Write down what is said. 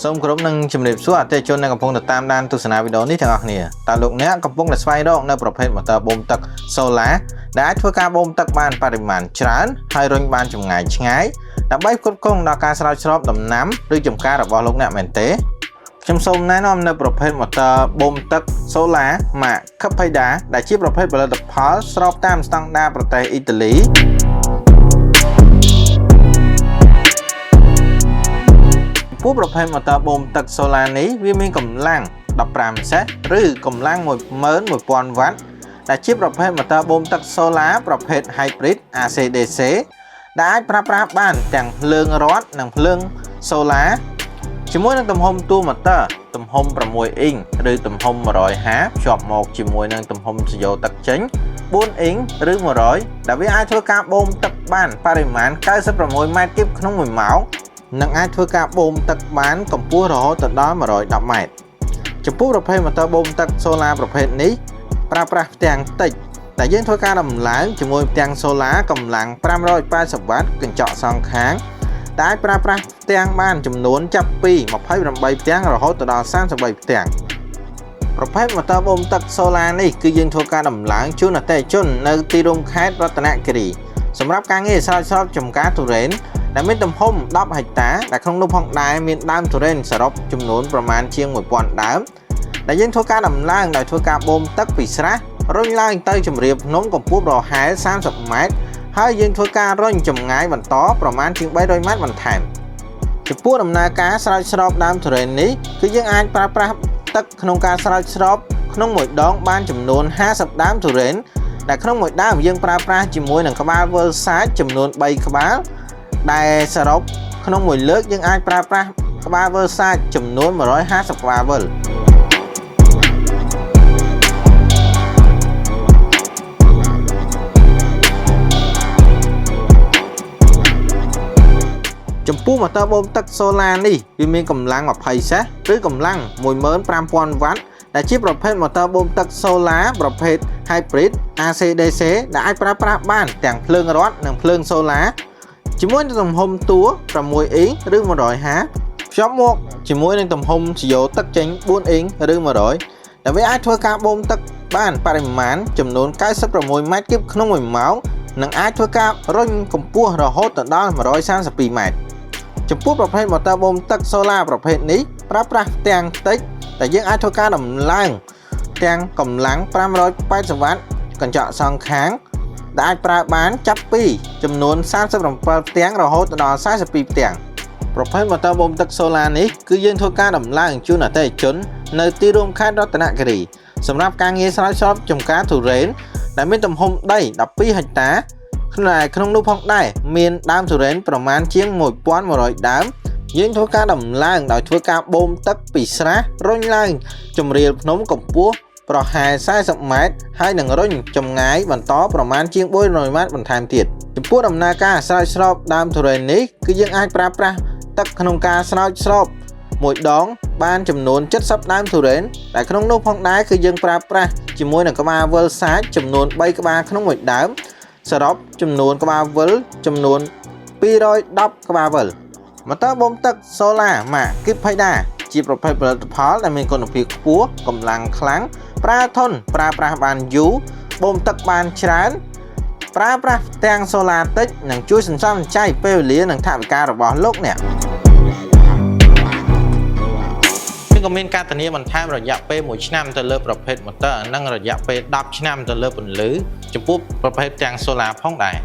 សូមគោរពនឹងជំរាបសួរអតិថិជនដែលកំពុងតាមដានទស្សនាវីដេអូនេះទាំងអស់គ្នាតើលោកអ្នកកំពុងតែស្វែងរកនៅប្រភេទម៉ូទ័របូមទឹក Solar ដែលអាចធ្វើការបូមទឹកបានបរិមាណច្រើនហើយរុញបានចម្ងាយឆ្ងាយដើម្បីផ្គត់ផ្គង់ដល់ការស្រោចស្រពដំណាំឬចម្ការរបស់លោកអ្នកមែនទេខ្ញុំសូមណែនាំនៅប្រភេទម៉ូទ័របូមទឹក Solar ម៉ាក Capeda ដែលជាប្រភេទផលិតផលស្របតាមស្តង់ដារប្រទេសអ៊ីតាលីពូប្រភេទម៉ូទ័របូមទឹក Solar នេះវាមានកម្លាំង15សេសឬកម្លាំង 11000 វ៉ាត់ដែលជាប្រភេទម៉ូទ័របូមទឹក Solar ប្រភេទ Hybrid AC/DC ដែលអាចប្រើប្រាស់បានទាំងភ្លើងរ៉ាត់និងភ្លើង Solar ជាមួយនឹងទំហំតួម៉ូទ័រទំហំ6អ៊ីងឬទំហំ150ភ្ជាប់មកជាមួយនឹងទំហំស្យោទឹកចេញ4អ៊ីងឬ100ដែលវាអាចធ្វើការបូមទឹកបានបរិមាណ96ម៉ែត្រគីបក្នុង1ម៉ោងនិងអាចធ្វើការបូមទឹកបានកម្ពស់រហូតដល់110ម៉ែត្រចំពោះប្រភេទម៉ូទ័របូមទឹក Solar ប្រភេទនេះប្រើប្រាស់ផ្ទាំងតិចតែយើងធ្វើការដំឡើងជាមួយផ្ទាំង Solar កម្លាំង580វ៉ាត់កញ្ចក់សងខាងដែលអាចប្រើប្រាស់ផ្ទាំងបានចំនួនចាប់ពី28ផ្ទាំងរហូតដល់33ផ្ទាំងប្រភេទម៉ូទ័របូមទឹក Solar នេះគឺយើងធ្វើការដំឡើងជូនអតិថិជននៅទីរួមខេត្តរតនគិរីសម្រាប់ការងារស្រោចស្រពចម្ការទុរេនដែលមានទំហំ10ហិកតាដែលក្នុងនោះផងដែរមានដើមទុរេនសរុបចំនួនប្រមាណជាង1000ដើមដែលយើងធ្វើការដំឡើងដោយធ្វើការបូមទឹកពីស្រះរុញឡើងទៅជម្រាលភ្នំកម្ពស់ប្រហែល30ម៉ែត្រហើយយើងធ្វើការរុញចម្ងាយបន្តប្រមាណជាង300ម៉ែត្របន្ថែមចំពោះដំណើរការស្រោចស្រពដើមទុរេននេះគឺយើងអាចប្រើប្រាស់ទឹកក្នុងការស្រោចស្រពក្នុងមួយដងបានចំនួន50ដើមទុរេនដែលក្នុងមួយដើមយើងប្រើប្រាស់ជាមួយនឹងក្បាលវល់សាច់ចំនួន3ក្បាលដែលសរុបក្នុងមួយលើកយើងអាចប្រើប្រាស់ក្បាលវល់សាច់ចំនួន150ក្បាលវល់ចំពោះម៉ូទ័របូមទឹក Solar នេះវាមានកម្លាំង20សេសឬកម្លាំង15000 វ៉ាត់ដែលជាប្រភេទម៉ូទ័របូមទឹក Solar ប្រភេទ Hybrid AC/DC ដែលអាចប្រើប្រាស់បានទាំងភ្លើងរ៉ាត់និងភ្លើង Solar ជាមួយនឹងទំហំតួ6អ៊ីងឬ150ភ្ជាប់មកជាមួយនឹងទំហំស្យោទឹកចេញ4អ៊ីងឬ100ដែលវាអាចធ្វើការបូមទឹកបានបរិមាណចំនួន96ម៉ែត្រគីបក្នុង1ម៉ោងនិងអាចធ្វើការរុញកម្ពស់រហូតដល់132ម៉ែត្រចំពោះប្រភេទម៉ូទ័របូមទឹក Solar ប្រភេទនេះប្រើប្រាស់ផ្ទាំងតិចតែយើងអាចធ្វើការដំឡើងផ្ទាំងកម្លាំង580វ៉ាត់កញ្ចក់សងខាងដែលអាចប្រើបានចាប់ពីចំនួន37ផ្ទាំងរហូតដល់42ផ្ទាំងប្រភេទម៉ូទ័របូមទឹក Solar នេះគឺយើងធ្វើការដំឡើងជូនអតិថិជននៅទីរួមខេត្តរតនគិរីសម្រាប់ការងារស្រោចស្រពចម្ការទុរេនដែលមានទំហំដី12ហិកតាក្នុងនោះផងដែរមានដើមទុរេនប្រមាណជាង1100ដើមយើងធ្វើការដំឡើងដោយធ្វើការបូមទឹកពីស្រះរុញឡើងជម្រាលភ្នំកម្ពស់ប្រហែល40ម៉ែត្រហើយនឹងរុញចម្ងាយបន្តប្រមាណជាង400ម៉ែត្របន្ថែមទៀតចំពោះដំណើរការស្រោចស្រពដើមទុរេននេះគឺយើងអាចប្រើប្រាស់ទឹកក្នុងការស្រោចស្រពមួយដងបានចំនួន70ដើមទុរេនដែលក្នុងនោះផងដែរគឺយើងប្រើប្រាស់ជាមួយនឹងក្បាលវិលសាច់ចំនួន3ក្បាលក្នុងមួយដើមសរុបចំនួនក្បាលវិលចំនួន210ក្បាលវិលម៉ូទ័របូមទឹក Solar ម៉ាក Capeda ជាប្រភេទផលិតផលដែលមានគុណភាពខ្ពស់កម្លាំងខ្លាំងប្រើធន់ប្រើប្រាស់បានយូរបូមទឹកបានច្រើនប្រើប្រាស់ទាំង Solar តិចនិងជួយសន្សំសំចៃពេលវេលានិងថវិការបស់លោកអ្នកក៏មានការធានាបន្ថែមរយៈពេល1ឆ្នាំទៅលើប្រភេទម៉ូទ័រនិងរយៈពេល10ឆ្នាំទៅលើពន្លឺចំពោះប្រភេទទាំង Solar ផងដែរ